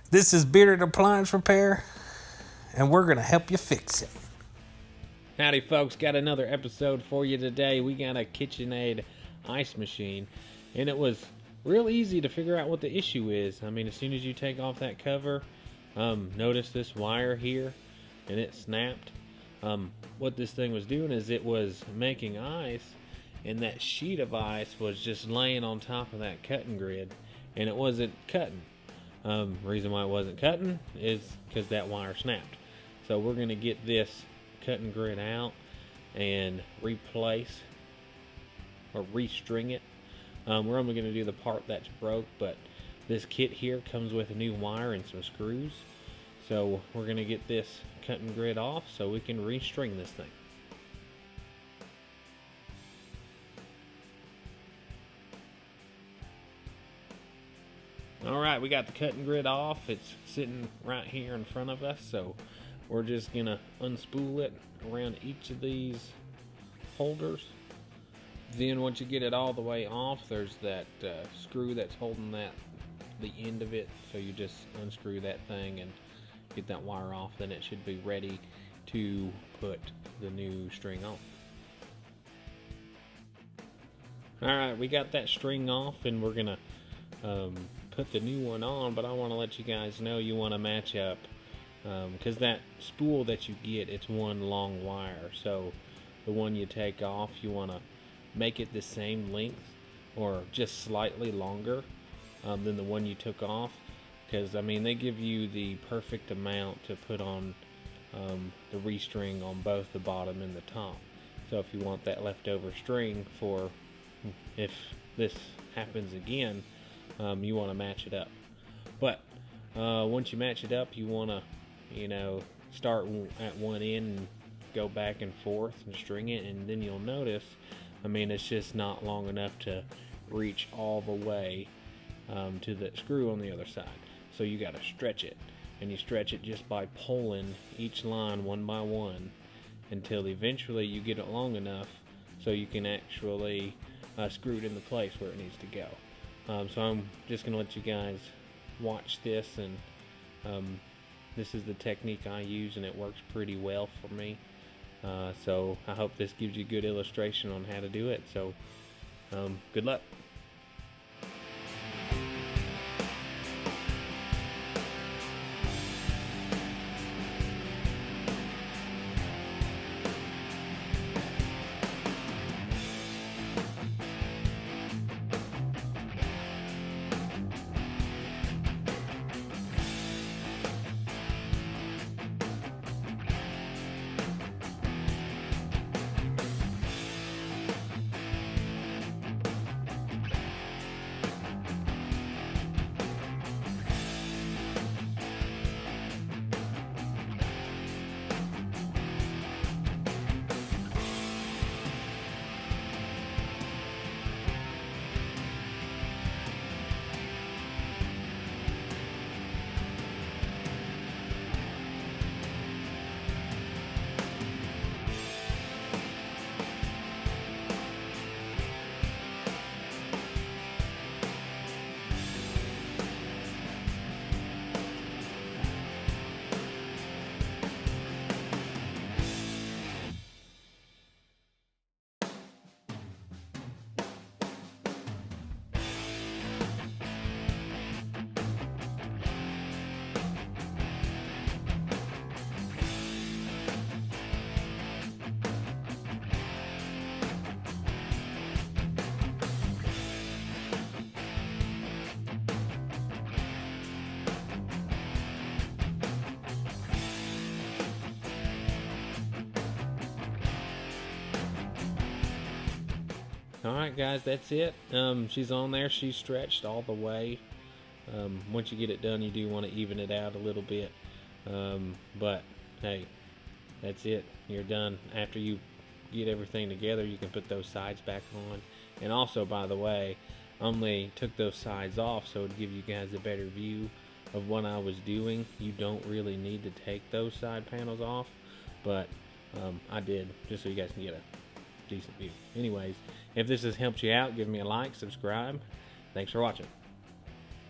This is Bearded Appliance Repair, and we're going to help you fix it. Howdy folks, got another episode for you today. We got a KitchenAid ice machine, and it was real easy to figure out what the issue is. I mean, as soon as you take off that cover, notice this wire here, and it snapped. What this thing was doing is it was making ice, and that sheet of ice was just laying on top of that cutting grid, and it wasn't cutting. Reason why it wasn't cutting is because that wire snapped. So we're going to get this cutting grid out and replace or restring it. We're only going to do the part that's broke, but this kit here comes with a new wire and some screws. So we're going to get this cutting grid off so we can restring this thing. Alright, we got the cutting grid off. It's sitting right here in front of us, so we're just gonna unspool it around each of these holders. Then once you get it all the way off, there's that screw that's holding the end of it, so you just unscrew that thing and get that wire off. Then it should be ready to put the new string on. Alright, we got that string off, and we're gonna put the new one on, but I want to let you guys know you want to match up, because that spool that you get, it's one long wire. So the one you take off, you want to make it the same length or just slightly longer than the one you took off, because I mean they give you the perfect amount to put on the restring on both the bottom and the top. So if you want that leftover string for if this happens again, you want to match it up. But once you match it up, you want to start at one end and go back and forth and string it, and then you'll notice, I mean, it's just not long enough to reach all the way to the screw on the other side. So you got to stretch it, and you stretch it just by pulling each line one by one until eventually you get it long enough so you can actually screw it into place where it needs to go. So I'm just going to let you guys watch this, and this is the technique I use, and it works pretty well for me. So I hope this gives you a good illustration on how to do it. So good luck. Alright guys, that's it. She's on there. She's stretched all the way. Once you get it done, you do want to even it out a little bit. But hey, that's it. You're done. After you get everything together, you can put those sides back on. And also, by the way, only took those sides off so it would give you guys a better view of what I was doing. You don't really need to take those side panels off, but I did, just so you guys can get a decent view. Anyways, if this has helped you out, give me a like, subscribe. Thanks for watching.